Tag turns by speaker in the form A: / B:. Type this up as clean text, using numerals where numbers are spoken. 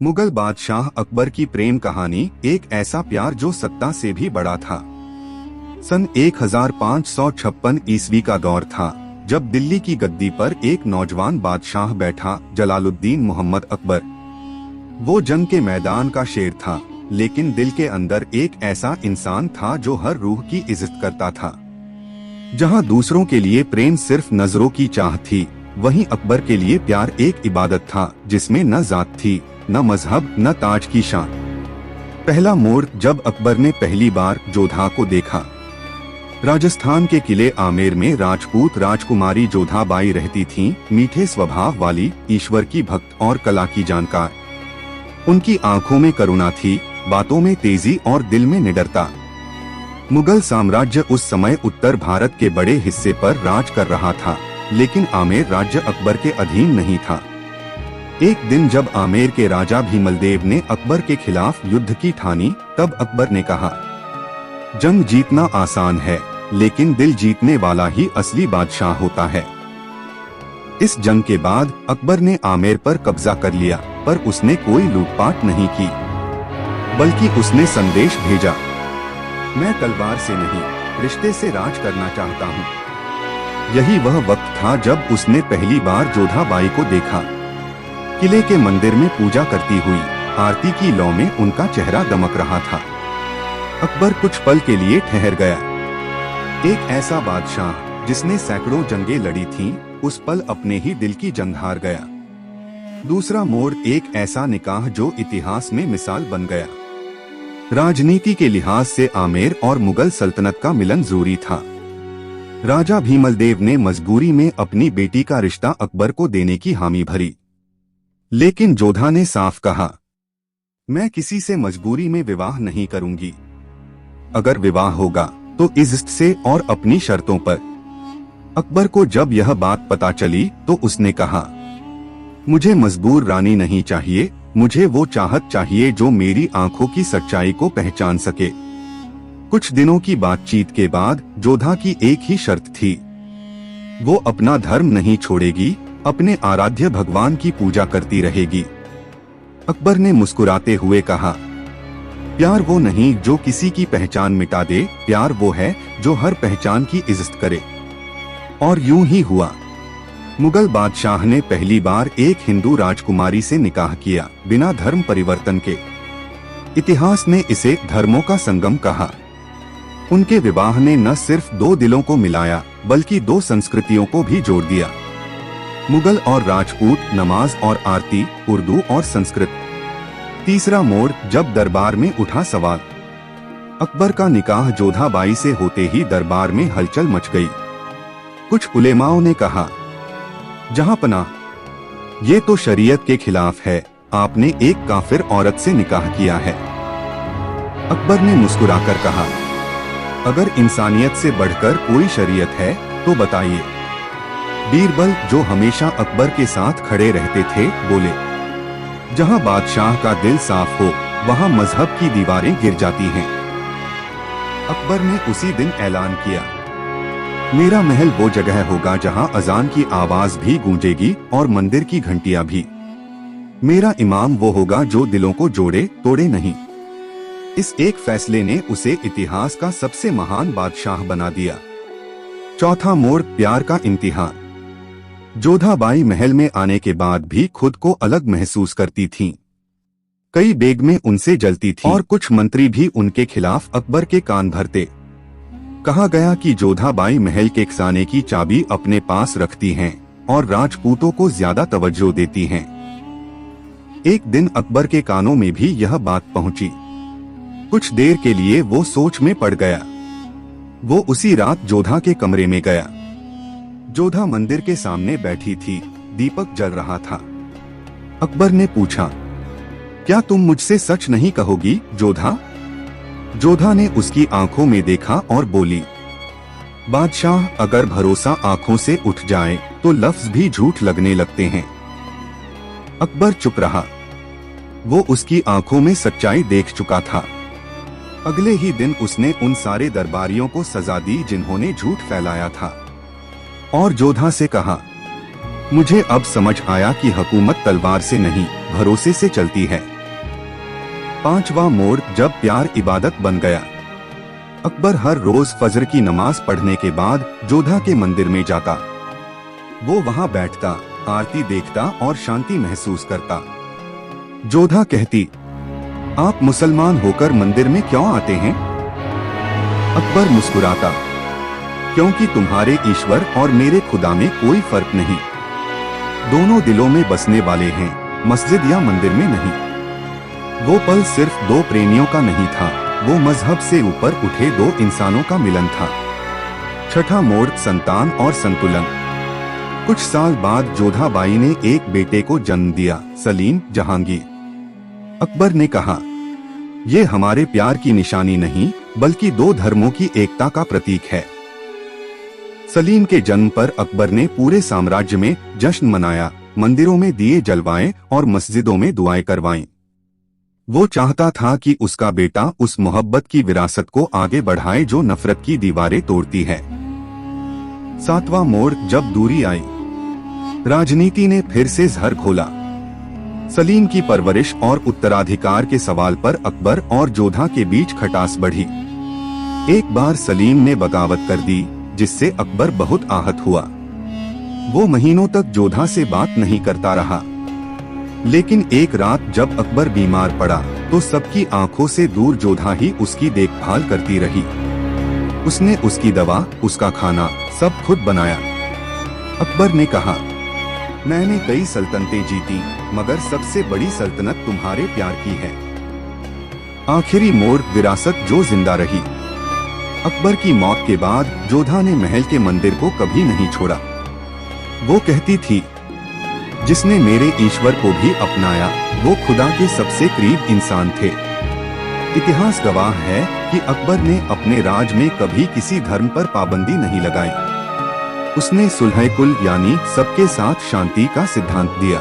A: मुगल बादशाह अकबर की प्रेम कहानी एक ऐसा प्यार जो सत्ता से भी बड़ा था। सन 1556 ईस्वी का दौर था जब दिल्ली की गद्दी पर एक नौजवान बादशाह बैठा, जलालुद्दीन मोहम्मद अकबर। वो जंग के मैदान का शेर था, लेकिन दिल के अंदर एक ऐसा इंसान था जो हर रूह की इज्जत करता था। जहां दूसरों के लिए प्रेम सिर्फ नजरों की चाह थी, वहीं अकबर के लिए प्यार एक इबादत था जिसमें न जात थी, न मजहब, न ताज की शान। पहला मोड़ जब अकबर ने पहली बार जोधा को देखा। राजस्थान के किले आमेर में राजपूत राजकुमारी जोधाबाई रहती थीं, मीठे स्वभाव वाली, ईश्वर की भक्त और कला की जानकार। उनकी आंखों में करुणा थी, बातों में तेजी और दिल में निडरता। मुगल साम्राज्य उस समय उत्तर भारत के बड़े हिस्से पर राज कर रहा था, लेकिन आमेर राज्य अकबर के अधीन नहीं था। एक दिन जब आमेर के राजा भीमलदेव ने अकबर के खिलाफ युद्ध की ठानी, तब अकबर ने कहा, जंग जीतना आसान है, लेकिन दिल जीतने वाला ही असली बादशाह होता है। इस जंग के बाद अकबर ने आमेर पर कब्जा कर लिया, पर उसने कोई लूटपाट नहीं की, बल्कि उसने संदेश भेजा, मैं तलवार से नहीं, रिश्ते से राज करना चाहता हूँ। यही वह वक्त था जब उसने पहली बार जोधाबाई को देखा। किले के मंदिर में पूजा करती हुई, आरती की लौ में उनका चेहरा दमक रहा था। अकबर कुछ पल के लिए ठहर गया। एक ऐसा बादशाह जिसने सैकड़ों जंगें लड़ी थीं, उस पल अपने ही दिल की जंग हार गया। दूसरा मोड़ एक ऐसा निकाह जो इतिहास में मिसाल बन गया। राजनीति के लिहाज से आमेर और मुगल सल्तनत का मिलन जरूरी था। राजा भीमलदेव ने मजबूरी में अपनी बेटी का रिश्ता अकबर को देने की हामी भरी, लेकिन जोधा ने साफ कहा, मैं किसी से मजबूरी में विवाह नहीं करूंगी। अगर विवाह होगा तो इज्जत से और अपनी शर्तों पर। अकबर को जब यह बात पता चली तो उसने कहा, मुझे मजबूर रानी नहीं चाहिए, मुझे वो चाहत चाहिए जो मेरी आंखों की सच्चाई को पहचान सके। कुछ दिनों की बातचीत के बाद जोधा की एक ही शर्त थी, वो अपना धर्म नहीं छोड़ेगी, अपने आराध्य भगवान की पूजा करती रहेगी। अकबर ने मुस्कुराते हुए कहा, प्यार वो नहीं जो किसी की पहचान मिटा दे, प्यार वो है जो हर पहचान की इज्जत करे। और यूं ही हुआ। मुगल बादशाह ने पहली बार एक हिंदू राजकुमारी से निकाह किया, बिना धर्म परिवर्तन के। इतिहास ने इसे धर्मों का संगम कहा। उनके विवाह ने न सिर्फ दो दिलों को मिलाया, बल्कि दो संस्कृतियों को भी जोड़ दिया। मुगल और राजपूत, नमाज और आरती, उर्दू और संस्कृत। तीसरा मोड़ जब दरबार में उठा सवाल। अकबर का निकाह जोधाबाई से होते ही दरबार में हलचल मच गई। कुछ उलेमाओं ने कहा, जहांपनाह, ये तो शरीयत के खिलाफ है, आपने एक काफिर औरत से निकाह किया है। अकबर ने मुस्कुराकर कहा, अगर इंसानियत से बढ़कर कोई शरीयत है तो बताइए। बीरबल, जो हमेशा अकबर के साथ खड़े रहते थे, बोले, जहां बादशाह का दिल साफ हो, वहां मजहब की दीवारें गिर जाती हैं। अकबर ने उसी दिन ऐलान किया, मेरा महल वो जगह होगा जहां अजान की आवाज भी गूंजेगी और मंदिर की घंटियां भी। मेरा इमाम वो होगा जो दिलों को जोड़े, तोड़े नहीं। इस एक फैसले ने उसे इतिहास का सबसे महान बादशाह बना दिया। चौथा मोड़, प्यार का इम्तिहान। जोधाबाई महल में आने के बाद भी खुद को अलग महसूस करती थीं। कई बेगमें उनसे जलती थीं और कुछ मंत्री भी उनके खिलाफ अकबर के कान भरते। कहा गया कि जोधाबाई महल के खजाने की चाबी अपने पास रखती हैं और राजपूतों को ज्यादा तवज्जो देती हैं। एक दिन अकबर के कानों में भी यह बात पहुंची। कुछ देर के लिए वो सोच में पड़ गया। वो उसी रात जोधा के कमरे में गया। जोधा मंदिर के सामने बैठी थी, दीपक जल रहा था। अकबर ने पूछा, क्या तुम मुझसे सच नहीं कहोगी जोधा? जोधा ने उसकी आंखों में देखा और बोली, बादशाह, अगर भरोसा आंखों से उठ जाए तो लफ्ज भी झूठ लगने लगते हैं। अकबर चुप रहा। वो उसकी आंखों में सच्चाई देख चुका था। अगले ही दिन उसने उन सारे दरबारियों को सजा दी जिन्होंने झूठ फैलाया था, और जोधा से कहा, मुझे अब समझ आया कि हुकूमत तलवार से नहीं, भरोसे से चलती है। 5वां मोड़, जब प्यार इबादत बन गया। अकबर हर रोज फजर की नमाज पढ़ने के बाद जोधा के मंदिर में जाता। वो वहाँ बैठता, आरती देखता और शांति महसूस करता। जोधा कहती, आप मुसलमान होकर मंदिर में क्यों आते हैं? अकबर मुस्कुराता, क्योंकि तुम्हारे ईश्वर और मेरे खुदा में कोई फर्क नहीं। दोनों दिलों में बसने वाले हैं, मस्जिद या मंदिर में नहीं। वो पल सिर्फ दो प्रेमियों का नहीं था, वो मजहब से ऊपर उठे दो इंसानों का मिलन था। 6ठा मोड़, संतान और संतुलन। कुछ साल बाद जोधा बाई ने एक बेटे को जन्म दिया, सलीम जहांगीर। अकबर ने कहा, ये हमारे प्यार की निशानी नहीं, बल्कि दो धर्मों की एकता का प्रतीक है। सलीम के जन्म पर अकबर ने पूरे साम्राज्य में जश्न मनाया, मंदिरों में दिए जलवाएं और मस्जिदों में दुआएं करवाएं। वो चाहता था कि उसका बेटा उस मोहब्बत की विरासत को आगे बढ़ाए जो नफरत की दीवारें तोड़ती है। 7वां मोड़, जब दूरी आई। राजनीति ने फिर से जहर घोला। सलीम की परवरिश और उत्तराधिकार के सवाल पर अकबर और जोधा के बीच खटास बढ़ी। एक बार सलीम ने बगावत कर दी, जिससे अकबर बहुत आहत हुआ। वो महीनों तक जोधा से बात नहीं करता रहा। लेकिन एक रात जब अकबर बीमार पड़ा, तो सबकी आंखों से दूर जोधा ही उसकी देखभाल करती रही। उसने उसकी दवा, उसका खाना सब खुद बनाया। अकबर ने कहा, मैंने कई सल्तनतें जीती, मगर सबसे बड़ी सल्तनत तुम्हारे प्यार की है। आखिरी मोड़, विरासत जो जिंदा रही। अकबर की मौत के बाद जोधा ने महल के मंदिर को कभी नहीं छोड़ा। वो कहती थी, जिसने मेरे ईश्वर को भी अपनाया, वो खुदा के सबसे करीब इंसान थे। इतिहास गवाह है कि अकबर ने अपने राज में कभी किसी धर्म पर पाबंदी नहीं लगाई। उसने सुलह कुल यानी सबके साथ शांति का सिद्धांत दिया।